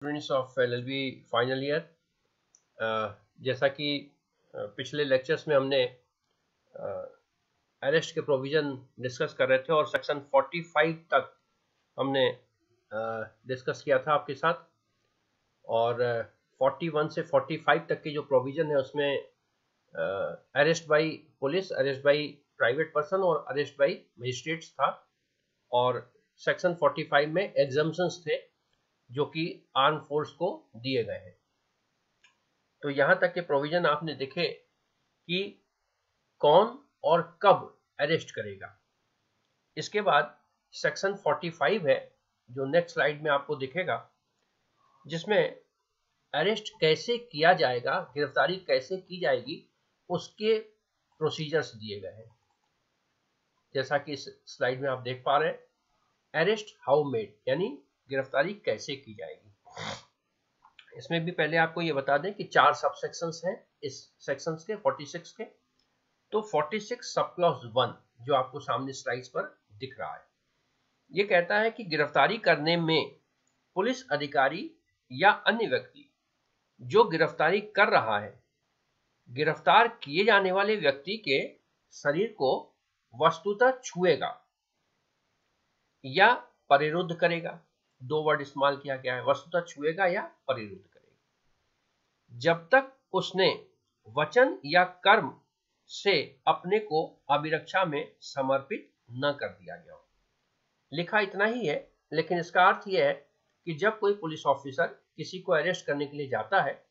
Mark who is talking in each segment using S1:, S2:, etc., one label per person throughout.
S1: Students of LLB final year, जैसा कि पिछले लेक्चर्स में हमने अरेस्ट के प्रोविजन डिस्कस कर रहे थे और सेक्शन 45 तक हमने डिस्कस किया था आपके साथ, और 41 से 45 तक के जो प्रोविजन है उसमें arrest by police, arrest by private person और अरेस्ट बाय मजिस्ट्रेट्स था, और सेक्शन 45 में एग्जम्पशंस थे जो कि आर्म फोर्स को दिए गए हैं। तो यहां तक के प्रोविजन आपने देखे कि कौन और कब अरेस्ट करेगा। इसके बाद सेक्शन 45 है जो नेक्स्ट स्लाइड में आपको दिखेगा, जिसमें अरेस्ट कैसे किया जाएगा, गिरफ्तारी कैसे की जाएगी, उसके प्रोसीजर्स दिए गए हैं। जैसा कि इस स्लाइड में आप देख पा रहे हैं, अरेस्ट हाउ मेड, यानी गिरफ्तारी कैसे की जाएगी। इसमें भी पहले आपको ये बता दें कि 4 सब सेक्शंस हैं इस सेक्शंस के 46 के। तो 46 सब क्लॉज 1 जो आपको सामने स्लाइड्स पर दिख रहा है, ये कहता है कि गिरफ्तारी करने में पुलिस अधिकारी या अन्य व्यक्ति जो गिरफ्तारी कर रहा है, गिरफ्तार किए जाने वाले व्यक्ति के शरीर को वस्तुतः छुएगा या परिरुद्ध करेगा। 2 वर्ड इस्तेमाल किया गया है, वस्तुतः छुएगा या परिरुद्ध करेगा, जब तक उसने वचन या कर्म से अपने को अभिरक्षा में समर्पित न कर दिया गया हो। लिखा इतना ही है, लेकिन इसका अर्थ यह है कि जब कोई पुलिस ऑफिसर किसी को अरेस्ट करने के लिए जाता है,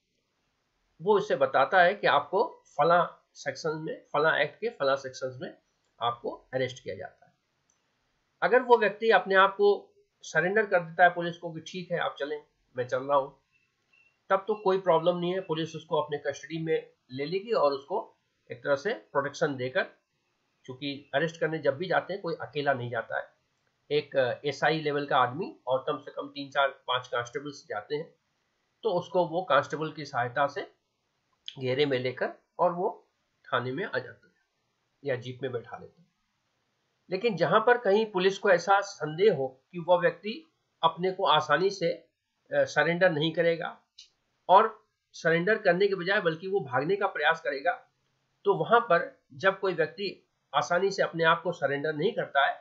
S1: वो इसे बताता है कि आपको फला सेक्शन में, फला एक्ट के फला सेक्शंस में आपको अरेस्ट किया जाता है। अगर वो व्यक्ति अपने आप को सरेंडर कर देता है पुलिस को कि ठीक है आप चलें, मैं चल रहा हूं, तब तो कोई प्रॉब्लम नहीं है, पुलिस उसको अपने कस्टडी में ले लेगी और उसको एक तरह से प्रोटेक्शन देकर, क्योंकि अरेस्ट करने जब भी जाते हैं कोई अकेला नहीं जाता है, एक SI लेवल का आदमी और कम से कम 3, 4, 5 कांस्टेबल्स जाते हैं, तो उसको वो कांस्टेबल की सहायता से घेरे में लेकर और वो थाने में आ जाते हैं या जीप में बैठा लेते हैं। लेकिन जहां पर कहीं पुलिस को ऐसा संदेह हो कि वह व्यक्ति अपने को आसानी से सरेंडर नहीं करेगा और सरेंडर करने के बजाय बल्कि वो भागने का प्रयास करेगा, तो वहां पर जब कोई व्यक्ति आसानी से अपने आप को सरेंडर नहीं करता है,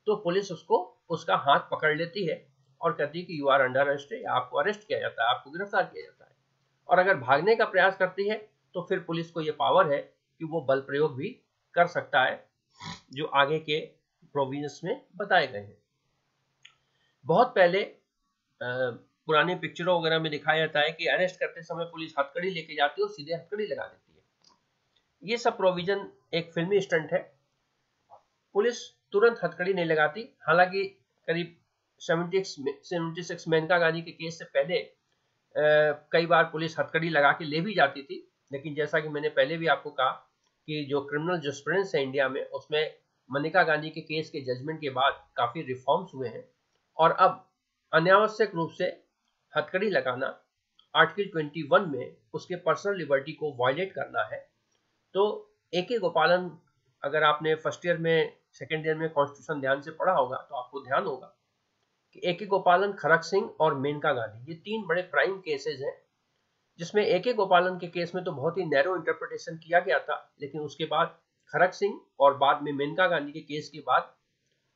S1: तो पुलिस उसको उसका हाथ पकड़ लेती है और कहती है कि यू आर अंडर अरेस्ट, आपको अरेस्ट किया जाता है, आपको गिरफ्तार किया जाता है। और अगर भागने का प्रयास करती है तो फिर पुलिस को यह पावर है कि वो बल प्रयोग भी कर सकता है, जो आगे के प्रोविजंस में बताए गए हैं। बहुत पहले पुराने पिक्चरों वगैरह में दिखाया जाता है कि अरेस्ट करते समय पुलिस हथकड़ी लेके जाती है और सीधे हथकड़ी लगा देती है। ये सब प्रोविजन एक फिल्मी स्टंट है, पुलिस तुरंत हथकड़ी नहीं लगाती। हालांकि करीब 76 मेनका गांधी के केस से पहले कई बार पुलिस हथकड़ी लगा के ले भी जाती थी, लेकिन जैसा कि मैंने पहले भी आपको कहा कि जो क्रिमिनल जस्टिस है इंडिया में, उसमें मेनका गांधी के केस के जजमेंट के बाद काफी रिफॉर्म्स हुए हैं, और अब अनावश्यक रूप से हथकड़ी लगाना आर्टिकल 21 में उसके पर्सनल लिबर्टी को वायलेट करना है। तो AK गोपालन, अगर आपने फर्स्ट ईयर में, सेकेंड ईयर में कॉन्स्टिट्यूशन ध्यान से पढ़ा होगा तो आपको ध्यान होगा कि AK गोपालन, खड़क सिंह और मेनका गांधी, ये 3 बड़े प्राइम केसेस हैं, जिसमें AK गोपालन के केस में तो बहुत ही नैरो इंटरप्रिटेशन किया गया था, लेकिन उसके बाद खड़क सिंह और बाद में मेनका गांधी के केस के बाद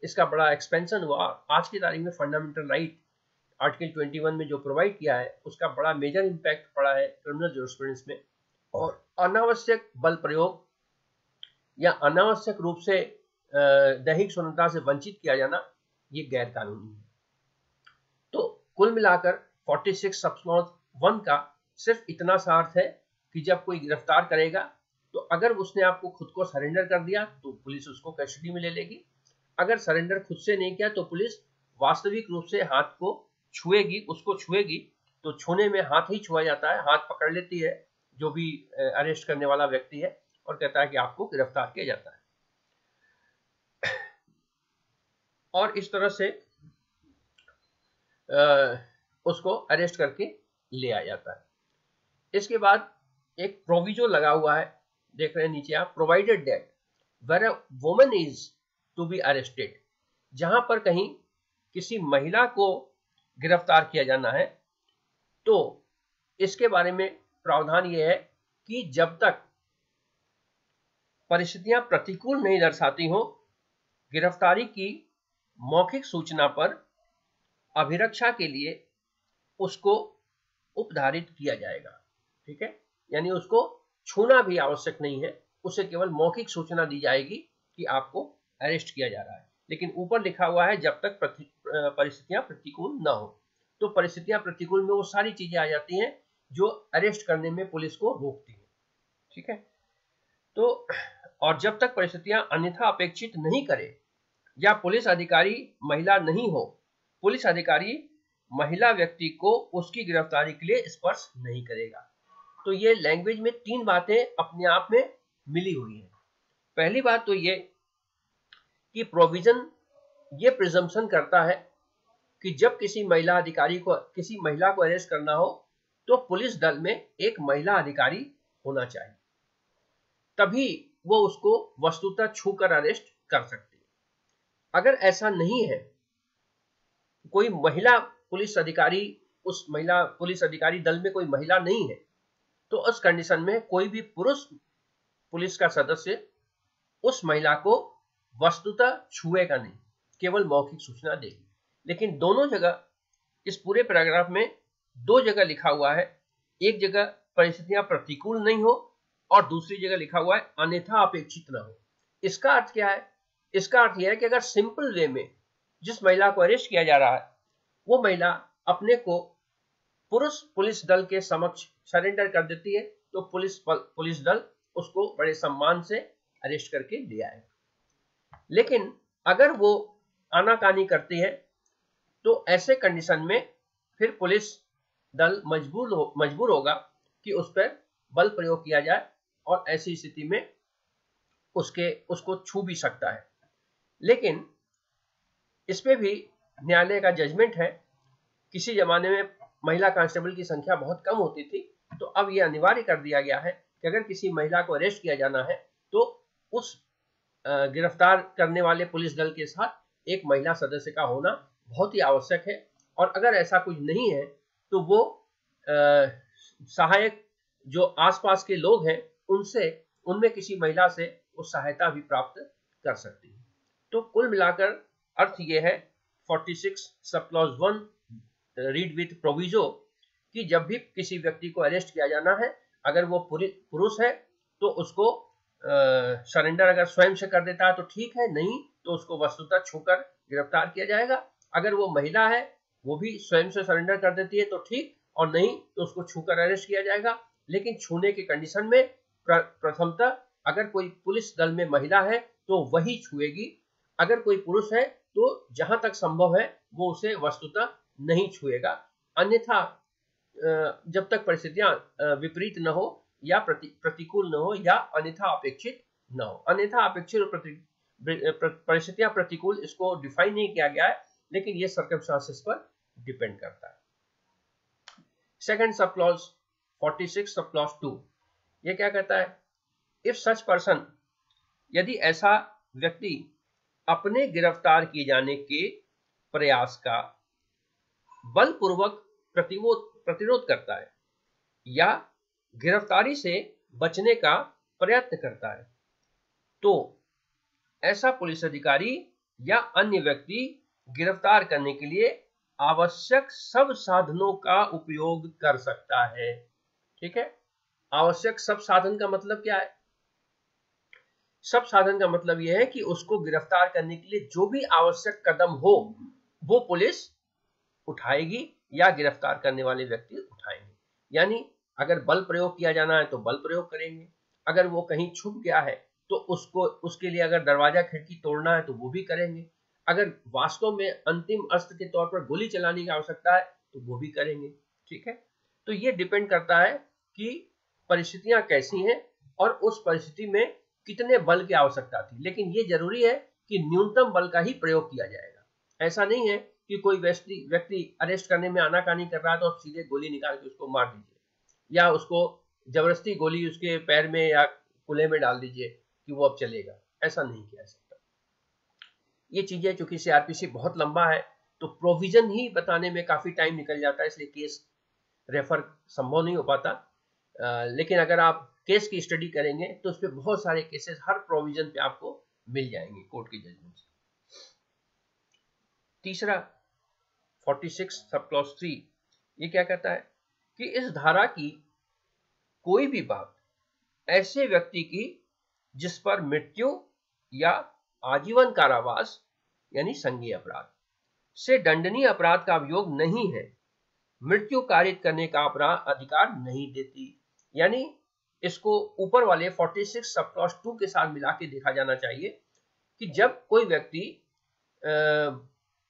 S1: इसका बड़ा एक्सपेंशन हुआ। आज की तारीख में फंडामेंटल राइट आर्टिकल 21 में जो प्रोवाइड किया है, उसका बड़ा मेजर इंपैक्ट पड़ा है क्रिमिनल जूरिस्प्रूडेंस में, और अनावश्यक बल प्रयोग या अनावश्यक रूप से दैहिक स्वतंत्रता से वंचित किया जाना, ये गैर कानूनी है। तो कुल मिलाकर 46 सब क्लॉज 1 का सिर्फ इतना सा अर्थ है कि जब कोई गिरफ्तार करेगा, तो अगर उसने आपको खुद को सरेंडर कर दिया तो पुलिस उसको कस्टडी में ले लेगी। अगर सरेंडर खुद से नहीं किया तो पुलिस वास्तविक रूप से हाथ को छुएगी, उसको छुएगी। तो छूने में हाथ ही छुआ जाता है, हाथ पकड़ लेती है जो भी अरेस्ट करने वाला व्यक्ति है और कहता है कि आपको गिरफ्तार किया जाता है, और इस तरह से उसको अरेस्ट करके ले आया जाता है। इसके बाद एक प्रोविजो लगा हुआ है, देख रहे हैं नीचे आप, provided that where a woman is to be arrested, जहां पर कहीं किसी महिला को गिरफ्तार किया जाना है, तो इसके बारे में प्रावधान यह है कि जब तक परिस्थितियां प्रतिकूल नहीं दर्शाती हो, गिरफ्तारी की मौखिक सूचना पर अभिरक्षा के लिए उसको उपधारित किया जाएगा। ठीक है, यानी उसको छूना भी आवश्यक नहीं है, उसे केवल मौखिक सूचना दी जाएगी कि आपको अरेस्ट किया जा रहा है। लेकिन ऊपर लिखा हुआ है जब तक परिस्थितियां प्रतिकूल न हो। तो परिस्थितियां प्रतिकूल में वो सारी चीजें आ जाती हैं जो अरेस्ट करने में पुलिस को रोकती है। ठीक है, तो और जब तक परिस्थितियां अन्यथा अपेक्षित नहीं करे या पुलिस अधिकारी महिला नहीं हो, पुलिस अधिकारी महिला व्यक्ति को उसकी गिरफ्तारी के लिए स्पर्श नहीं करेगा। तो ये लैंग्वेज में 3 बातें अपने आप में मिली हुई हैं। पहली बात तो ये कि प्रोविजन ये प्रिजम्पशन करता है कि जब किसी महिला को अरेस्ट करना हो तो पुलिस दल में एक महिला अधिकारी होना चाहिए, तभी वो उसको वस्तुतः छूकर अरेस्ट कर सकती है। अगर ऐसा नहीं है, कोई महिला पुलिस अधिकारी, उस महिला पुलिस अधिकारी दल में कोई महिला नहीं है, तो उस कंडीशन में कोई भी पुरुष पुलिस का सदस्य उस महिला को वस्तुतः छुएगा नहीं, केवल मौखिक सूचना देगी। लेकिन दोनों जगह, इस पूरे पैराग्राफ में 2 जगह लिखा हुआ है, एक जगह परिस्थितियां प्रतिकूल नहीं हो और दूसरी जगह लिखा हुआ है अन्यथा अपेक्षित न हो। इसका अर्थ क्या है? इसका अर्थ यह है कि अगर सिंपल वे में जिस महिला को अरेस्ट किया जा रहा है वो महिला अपने को पुरुष पुलिस दल के समक्ष सरेंडर कर देती है, तो पुलिस दल उसको बड़े सम्मान से अरेस्ट करके ले आएगा। लेकिन अगर वो आनाकानी करती है तो ऐसे कंडीशन में फिर पुलिस दल मजबूर होगा कि उस पर बल प्रयोग किया जाए और ऐसी स्थिति में उसको छू भी सकता है। लेकिन इसमें भी न्यायालय का जजमेंट है। किसी जमाने में महिला कांस्टेबल की संख्या बहुत कम होती थी, तो अब यह अनिवार्य कर दिया गया है कि अगर किसी महिला को अरेस्ट किया जाना है तो उस गिरफ्तार करने वाले पुलिस दल के साथ एक महिला सदस्य का होना बहुत ही आवश्यक है। और अगर ऐसा कुछ नहीं है तो वो सहायक जो आसपास के लोग हैं उनमें किसी महिला से वो सहायता भी प्राप्त कर सकती है। तो कुल मिलाकर अर्थ ये है 46 sub clause 1 read with proviso कि जब भी किसी व्यक्ति को अरेस्ट किया जाना है, अगर वो पुरुष है तो उसको सरेंडर अगर स्वयं से कर देता है तो ठीक है, नहीं तो उसको वस्तुतः छूकर गिरफ्तार किया जाएगा। अगर वो महिला है वो भी स्वयं से सरेंडर कर देती है तो ठीक, और नहीं तो उसको छूकर अरेस्ट किया जाएगा। लेकिन छूने के कंडीशन में प्रथमतः अगर कोई पुलिस दल में महिला है तो वही छुएगी, अगर कोई पुरुष है तो जहां तक संभव है वो उसे वस्तुतः नहीं छुएगा। अन्यथा जब तक परिस्थितियां विपरीत न हो या प्रतिकूल न हो या अन्यथा अपेक्षित न हो। अन्यथा अपेक्षित और परिस्थितियां प्रतिकूल, इसको डिफाइन नहीं किया गया है, लेकिन ये सर्कमस्टांसेस पर डिपेंड करता है। Second sub clause 46 sub clause 2 ये क्या कहता है? इफ सच पर्सन, यदि ऐसा व्यक्ति अपने गिरफ्तार किए जाने के प्रयास का बलपूर्वक प्रतिरोध करता है या गिरफ्तारी से बचने का प्रयत्न करता है, तो ऐसा पुलिस अधिकारी या अन्य व्यक्ति गिरफ्तार करने के लिए आवश्यक सब साधनों का उपयोग कर सकता है। ठीक है, आवश्यक सब साधन का मतलब क्या है? सब साधन का मतलब यह है कि उसको गिरफ्तार करने के लिए जो भी आवश्यक कदम हो वो पुलिस उठाएगी या गिरफ्तार करने वाले व्यक्ति उठाएंगे। यानी अगर बल प्रयोग किया जाना है तो बल प्रयोग करेंगे, अगर वो कहीं छुप गया है तो उसके लिए अगर दरवाजा खिड़की तोड़ना है तो वो भी करेंगे, अगर वास्तव में अंतिम अस्त्र के तौर पर गोली चलाने की आवश्यकता है तो वो भी करेंगे। ठीक है, तो ये डिपेंड करता है कि परिस्थितियां कैसी हैं और उस परिस्थिति में कितने बल की आवश्यकता थी। लेकिन ये जरूरी है कि न्यूनतम बल का ही प्रयोग किया जाएगा। ऐसा नहीं है कि कोई व्यक्ति अरेस्ट करने में आनाकानी कर रहा है तो सीधे गोली निकाल के उसको मार दीजिए या उसको जबरदस्ती गोली उसके पैर में या कुल्हे में डाल दीजिए कि वो अब चलेगा। ऐसा नहीं किया सकता। ये चीजें चूंकि सीआरपीसी बहुत लंबा है तो प्रोविजन ही बताने में काफी टाइम निकल जाता है, इसलिए केस रेफर संभव नहीं हो पाता, लेकिन अगर आप केस की स्टडी करेंगे तो उस पर बहुत सारे केसेस हर प्रोविजन पे आपको मिल जाएंगे कोर्ट की जजमेंट से। तीसरा 46 सब क्लॉज 3 ये क्या कहता है कि इस धारा की कोई भी बात ऐसे व्यक्ति की जिस पर मृत्यु या आजीवन कारावास यानी संज्ञेय अपराध से दंडनीय अपराध का अभियोग नहीं है, मृत्यु कारित करने का अपराध अधिकार नहीं देती। यानी इसको ऊपर वाले 46 सब क्लॉज 2 के साथ मिला के देखा जाना चाहिए कि जब कोई व्यक्ति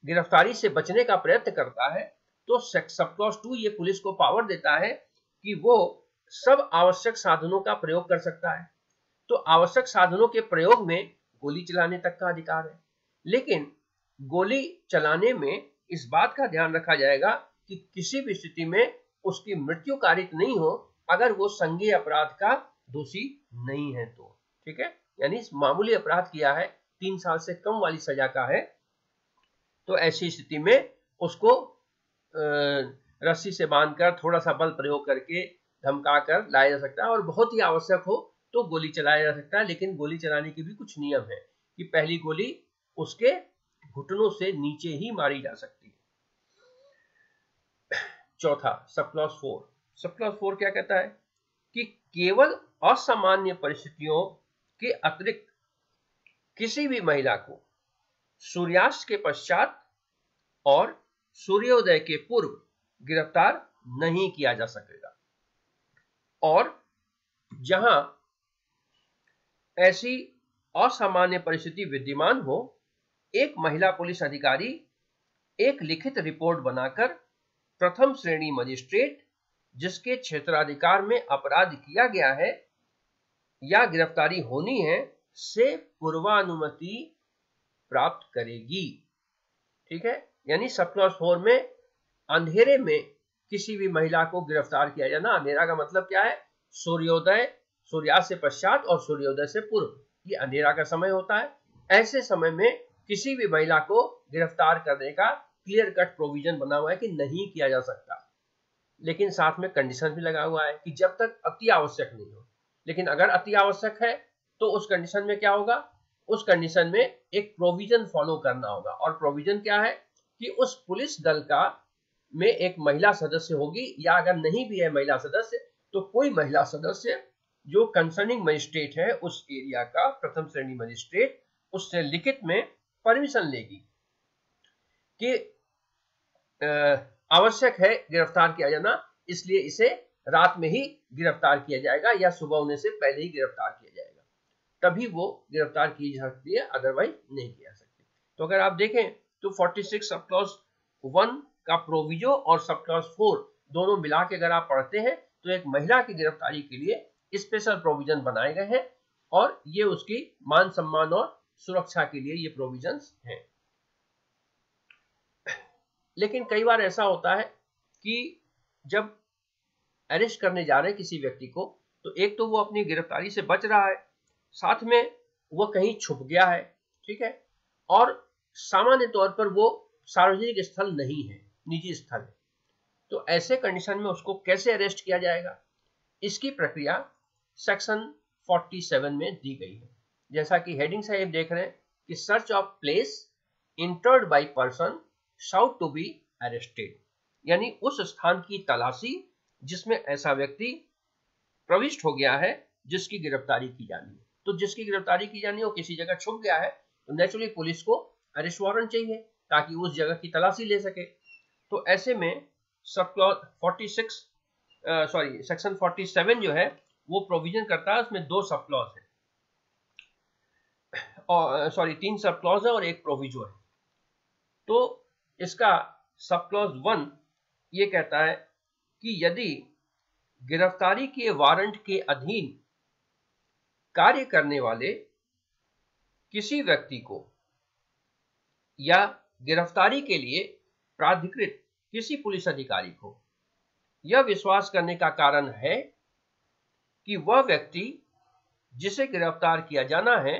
S1: गिरफ्तारी से बचने का प्रयत्न करता है तो सब क्लॉज 2 ये पुलिस को पावर देता है कि वो सब आवश्यक साधनों का प्रयोग कर सकता है। तो आवश्यक साधनों के प्रयोग में गोली चलाने तक का अधिकार है, लेकिन गोली चलाने में इस बात का ध्यान रखा जाएगा कि किसी भी स्थिति में उसकी मृत्यु कारित नहीं हो अगर वो संज्ञेय अपराध का दोषी नहीं है तो। ठीक है, यानी मामूली अपराध किया है, 3 साल से कम वाली सजा का है, तो ऐसी स्थिति में उसको रस्सी से बांधकर थोड़ा सा बल प्रयोग करके धमका कर लाया जा सकता है, और बहुत ही आवश्यक हो तो गोली चलाया जा सकता है। लेकिन गोली चलाने के भी कुछ नियम है कि पहली गोली उसके घुटनों से नीचे ही मारी जा सकती है। चौथा सब क्लॉज 4, सब क्लॉज 4 क्या कहता है कि केवल असामान्य परिस्थितियों के अतिरिक्त किसी भी महिला को सूर्यास्त के पश्चात और सूर्योदय के पूर्व गिरफ्तार नहीं किया जा सकेगा, और जहां ऐसी असामान्य परिस्थिति विद्यमान हो, एक महिला पुलिस अधिकारी एक लिखित रिपोर्ट बनाकर प्रथम श्रेणी मजिस्ट्रेट जिसके क्षेत्राधिकार में अपराध किया गया है या गिरफ्तारी होनी है से पूर्वानुमति प्राप्त करेगी। ठीक है, यानी सब क्लॉज 4 में अंधेरे में किसी भी महिला को गिरफ्तार किया जाना, अंधेरा का मतलब क्या है, सूर्योदय, सूर्यास्त से पश्चात और सूर्योदय से पूर्व, ये अंधेरा का समय होता है। ऐसे समय में किसी भी महिला को गिरफ्तार करने का क्लियर कट प्रोविजन बना हुआ है कि नहीं किया जा सकता, लेकिन साथ में कंडीशन भी लगा हुआ है कि जब तक अति आवश्यक नहीं हो। लेकिन अगर अति आवश्यक है तो उस कंडीशन में क्या होगा, उस कंडीशन में एक प्रोविजन फॉलो करना होगा, और प्रोविजन क्या है कि उस पुलिस दल का में एक महिला सदस्य होगी, या अगर नहीं भी है महिला सदस्य तो कोई महिला सदस्य जो कंसर्निंग मजिस्ट्रेट है उस एरिया का प्रथम श्रेणी मजिस्ट्रेट उससे लिखित में परमिशन लेगी कि आवश्यक है गिरफ्तार किया जाना, इसलिए इसे रात में ही गिरफ्तार किया जाएगा या सुबह होने से पहले ही गिरफ्तार किया जाएगा, तभी वो गिरफ्तार की जा सकती है, अदरवाइज नहीं की जा सकती। तो अगर आप देखें तो 46 सब क्लॉज 1 का प्रोविजो और सब क्लॉज 4 दोनों मिला के अगर आप पढ़ते हैं तो एक महिला की गिरफ्तारी के लिए स्पेशल प्रोविजन बनाए गए हैं, और ये उसकी मान सम्मान और सुरक्षा के लिए ये प्रोविजंस हैं। लेकिन कई बार ऐसा होता है कि जब अरेस्ट करने जा रहे हैं किसी व्यक्ति को, तो एक तो वो अपनी गिरफ्तारी से बच रहा है, साथ में वो कहीं छुप गया है, ठीक है, और सामान्य तौर पर वो सार्वजनिक स्थल नहीं है, निजी स्थल है। तो ऐसे कंडीशन में उसको कैसे अरेस्ट किया जाएगा, इसकी प्रक्रिया सेक्शन 47 में दी गई है। जैसा कि हेडिंग से आप देख रहे हैं कि search of place entered by person should to be arrested, यानी उस स्थान की तलाशी जिसमें ऐसा व्यक्ति प्रविष्ट हो गया है जिसकी गिरफ्तारी की जानी है। तो जिसकी गिरफ्तारी की जानी है वो किसी जगह छुप गया है, तो नेचुरली पुलिस को अरेस्ट वारंट चाहिए ताकि उस जगह की तलाशी ले सके। तो ऐसे में सब क्लॉज सेक्शन 47 जो है वो प्रोविजन करता है, उसमें 2 सब क्लॉज है, और 3 सब क्लॉज है और एक प्रोविजो है। तो इसका सब क्लॉज 1 ये कहता है कि यदि गिरफ्तारी के वारंट के अधीन कार्य करने वाले किसी व्यक्ति को या गिरफ्तारी के लिए प्राधिकृत किसी पुलिस अधिकारी को यह विश्वास करने का कारण है कि वह व्यक्ति जिसे गिरफ्तार किया जाना है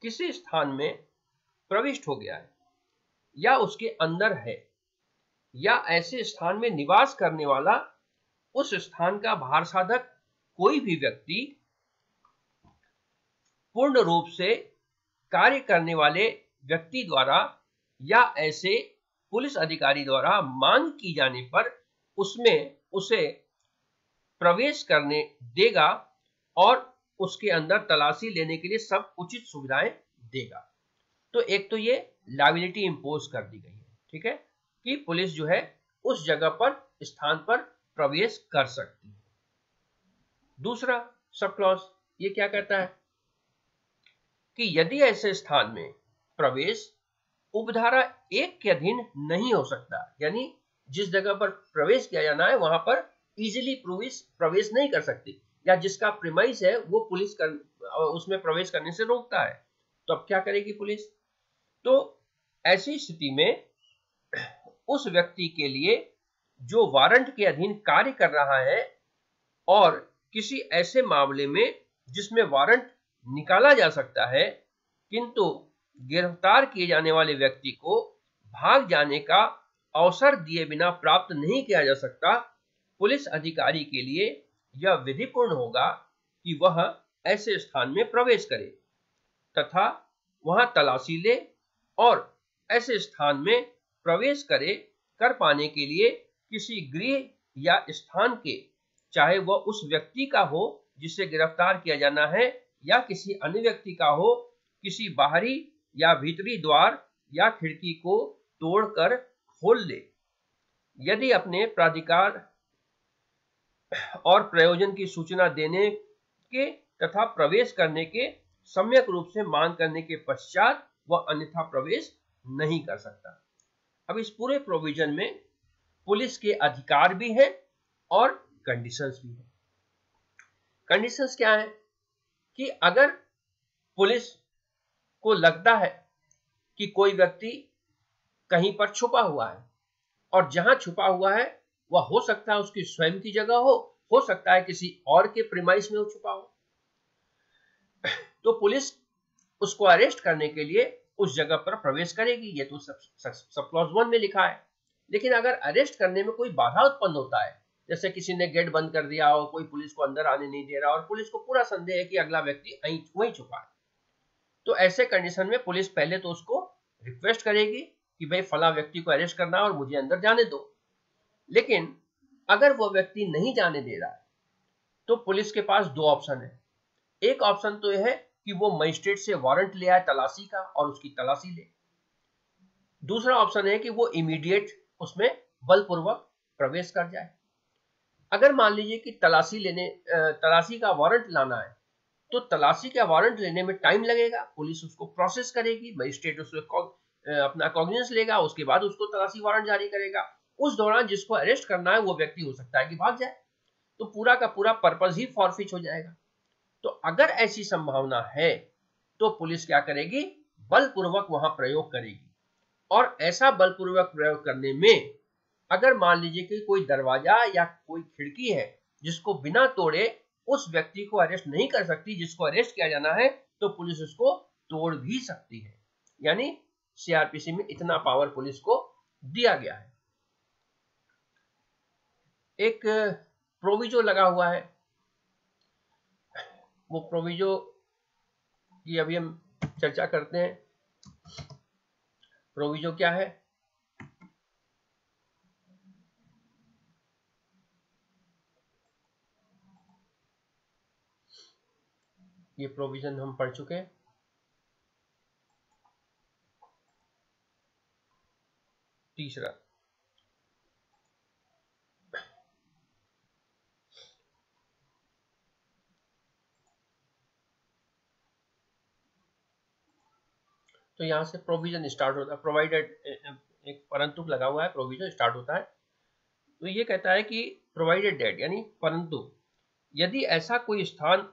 S1: किसी स्थान में प्रविष्ट हो गया है या उसके अंदर है, या ऐसे स्थान में निवास करने वाला उस स्थान का भार साधक कोई भी व्यक्ति पूर्ण रूप से कार्य करने वाले व्यक्ति द्वारा या ऐसे पुलिस अधिकारी द्वारा मांग की जाने पर उसमें उसे प्रवेश करने देगा और उसके अंदर तलाशी लेने के लिए सब उचित सुविधाएं देगा। तो एक तो ये लायबिलिटी इंपोज कर दी गई है, ठीक है, कि पुलिस जो है उस जगह पर स्थान पर प्रवेश कर सकती है। दूसरा सब क्लॉज ये क्या कहता है कि यदि ऐसे स्थान में प्रवेश उपधारा 1 के अधीन नहीं हो सकता, यानी जिस जगह पर प्रवेश किया जाना है वहां पर इजीली प्रवेश नहीं कर सकती, या जिसका प्रीमाइस है वो पुलिस उसमें प्रवेश करने से रोकता है, तो अब क्या करेगी पुलिस? तो ऐसी स्थिति में उस व्यक्ति के लिए जो वारंट के अधीन कार्य कर रहा है और किसी ऐसे मामले में जिसमें वारंट निकाला जा सकता है किंतु गिरफ्तार किए जाने वाले व्यक्ति को भाग जाने का अवसर दिए बिना प्राप्त नहीं किया जा सकता, पुलिस अधिकारी के लिए यह विधिपूर्ण होगा कि वह ऐसे स्थान में प्रवेश करे तथा वहां तलाशी ले और ऐसे स्थान में प्रवेश कर पाने के लिए किसी गृह या स्थान के, चाहे वह उस व्यक्ति का हो जिसे गिरफ्तार किया जाना है या किसी अन्य व्यक्ति का हो, किसी बाहरी या भीतरी द्वार या खिड़की को तोड़कर खोल ले। यदि अपने प्राधिकार और प्रयोजन की सूचना देने के तथा प्रवेश करने के सम्यक रूप से मांग करने के पश्चात वह अन्यथा प्रवेश नहीं कर सकता। अब इस पूरे प्रोविजन में पुलिस के अधिकार भी हैं और कंडीशंस भी हैं। कंडीशंस क्या है कि अगर पुलिस को लगता है कि कोई व्यक्ति कहीं पर छुपा हुआ है और जहां छुपा हुआ है वह हो सकता है उसकी स्वयं की जगह हो सकता है किसी और के प्रीमाइस में वो छुपा हो, तो पुलिस उसको अरेस्ट करने के लिए उस जगह पर प्रवेश करेगी। ये तो सब क्लॉज 1 में लिखा है। लेकिन अगर अरेस्ट करने में कोई बाधा उत्पन्न होता है, जैसे किसी ने गेट बंद कर दिया हो, कोई पुलिस को अंदर आने नहीं दे रहा और पुलिस को पूरा संदेह है कि अगला व्यक्ति वहीं छुपा है, तो ऐसे कंडीशन में पुलिस पहले तो उसको रिक्वेस्ट करेगी कि भाई फला व्यक्ति को अरेस्ट करना है और मुझे अंदर जाने दो। लेकिन अगर वो व्यक्ति नहीं जाने दे रहा है तो पुलिस के पास 2 ऑप्शन है। एक ऑप्शन तो यह है कि वो मजिस्ट्रेट से वारंट ले आए तलाशी का और उसकी तलाशी ले। दूसरा ऑप्शन है कि वो इमीडिएट उसमें बलपूर्वक प्रवेश कर जाए। अगर मान लीजिए कि तलाशी का वारंट लाना है तो तलाशी का वारंट लेने में टाइम लगेगा, पुलिस उसको प्रोसेस करेगी, मजिस्ट्रेट उसको अपना कॉग्निजेंस लेगा, उसके बाद उसको तलाशी वारंट जारी करेगा। उस दौरान जिसको अरेस्ट करना है वो व्यक्ति हो सकता है कि भाग जाए, तो पूरा का पूरा पर्पस ही फॉरफिट हो जाएगा। तो अगर ऐसी संभावना है तो पुलिस क्या करेगी? बलपूर्वक वहां प्रयोग करेगी। और ऐसा बलपूर्वक प्रयोग करने में अगर मान लीजिए कि कोई दरवाजा या कोई खिड़की है जिसको बिना तोड़े उस व्यक्ति को अरेस्ट नहीं कर सकती, जिसको अरेस्ट किया जाना है, तो पुलिस उसको तोड़ भी सकती है। यानी सीआरपीसी में इतना पावर पुलिस को दिया गया है। एक प्रोविजो लगा हुआ है, वो प्रोविजो की अभी हम चर्चा करते हैं। प्रोविजो क्या है? ये प्रोविजन हम पढ़ चुके हैं। तीसरा, तो यहां से प्रोविजन स्टार्ट होता है, प्रोवाइडेड, एक परंतु लगा हुआ है, प्रोविजन स्टार्ट होता है। तो ये कहता है कि प्रोवाइडेड डेट, यानी परंतु यदि ऐसा कोई स्थान,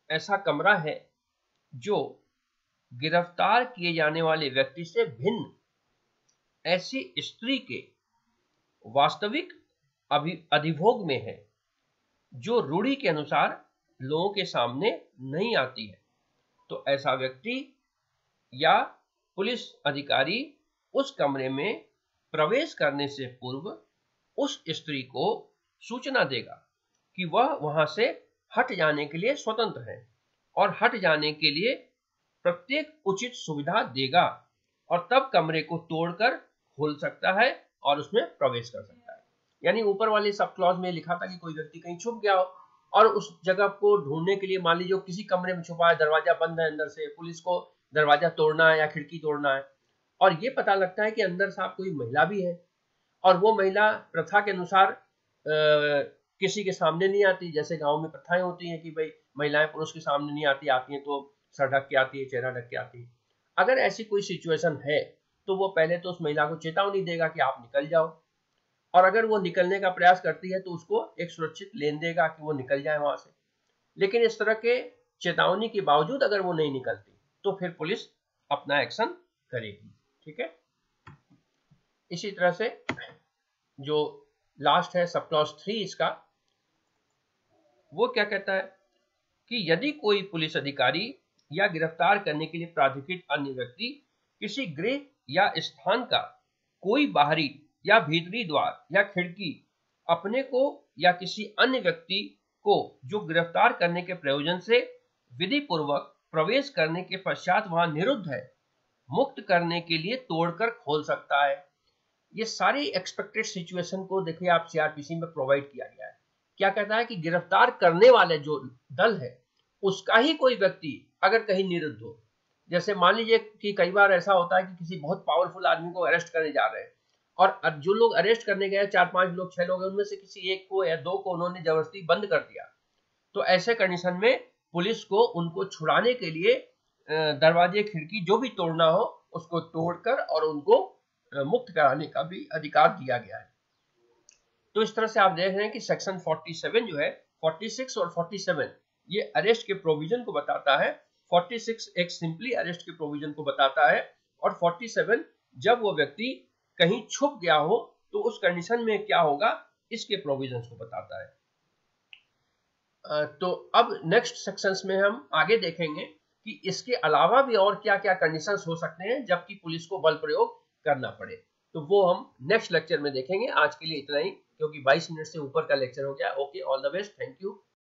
S1: ऐसा कमरा है जो गिरफ्तार किए जाने वाले व्यक्ति से भिन्न ऐसी स्त्री के वास्तविक अधिभोग में है जो रूढ़ी के अनुसार लोगों के सामने नहीं आती है, तो ऐसा व्यक्ति या पुलिस अधिकारी उस कमरे में प्रवेश करने से पूर्व उस स्त्री को सूचना देगा कि वह वहां से हट जाने के लिए स्वतंत्र है और हट जाने के लिए प्रत्येक उचित सुविधा देगा और तब कमरे को तोड़कर खोल सकता है और उसमें प्रवेश कर सकता है। यानी ऊपर वाले सब क्लॉज में लिखा था कि कोई व्यक्ति कहीं छुप गया हो और उस जगह को ढूंढने के लिए मान लीजिए किसी कमरे में छुपा है, दरवाजा बंद है अंदर से, पुलिस को दरवाजा तोड़ना है या खिड़की तोड़ना है और ये पता लगता है कि अंदर साहब कोई महिला भी है और वो महिला प्रथा के अनुसार किसी के सामने नहीं आती। जैसे गांव में प्रथाएं होती हैं कि भाई महिलाएं पुरुष के सामने नहीं आती, आती हैं तो सर ढक के आती है, चेहरा ढक के आती है। अगर ऐसी कोई सिचुएशन है तो वो पहले तो उस महिला को चेतावनी देगा कि आप निकल जाओ और अगर वो निकलने का प्रयास करती है तो उसको एक सुरक्षित लेन देगा कि वो निकल जाए वहां से। लेकिन इस तरह के चेतावनी के बावजूद अगर वो नहीं निकलती तो फिर पुलिस अपना एक्शन करेगी। ठीक है। इसी तरह से जो लास्ट है सब क्लॉज 3 इसका, वो क्या कहता है कि यदि कोई पुलिस अधिकारी या गिरफ्तार करने के लिए प्राधिकृत अन्य व्यक्ति किसी गृह या स्थान का कोई बाहरी या भीतरी द्वार या खिड़की अपने को या किसी अन्य व्यक्ति को जो गिरफ्तार करने के प्रयोजन से विधि पूर्वक प्रवेश करने के पश्चात वहां निरुद्ध है, मुक्त करने के लिए तोड़कर खोल सकता है। ये सारी एक्सपेक्टेड सिचुएशन को देखिए आप सीआरपीसी में प्रोवाइड किया गया है। क्या कहता है कि गिरफ्तार करने वाले जो दल है उसका ही कोई व्यक्ति अगर कहीं निरुद्ध हो, जैसे मान लीजिए कि कई बार ऐसा होता है कि किसी बहुत पावरफुल आदमी को अरेस्ट करने जा रहे हैं और जो लोग अरेस्ट करने गए 4-5 लोग 6 लोग हैं, उनमें से किसी एक को या दो को उन्होंने जबरदस्ती बंद कर दिया, तो ऐसे कंडीशन में पुलिस को उनको छुड़ाने के लिए दरवाजे खिड़की जो भी तोड़ना हो उसको तोड़कर और उनको मुक्त कराने का भी अधिकार दिया गया है। तो इस तरह से आप देख रहे हैं कि सेक्शन 47 जो है 46 और 47 ये अरेस्ट के प्रोविजन को बताता है। 46 एक सिंपली अरेस्ट के प्रोविजन को बताता है और 47 जब वो व्यक्ति कहीं छुप गया हो तो उस कंडीशन में क्या होगा इसके प्रोविजंस को बताता है। तो अब नेक्स्ट सेक्शंस में हम आगे देखेंगे कि इसके अलावा भी और क्या क्या कंडीशंस हो सकते हैं जबकि पुलिस को बल प्रयोग करना पड़े, तो वो हम नेक्स्ट लेक्चर में देखेंगे। आज के लिए इतना ही, क्योंकि 22 मिनट से ऊपर का लेक्चर हो गया। Okay, all the best, thank you.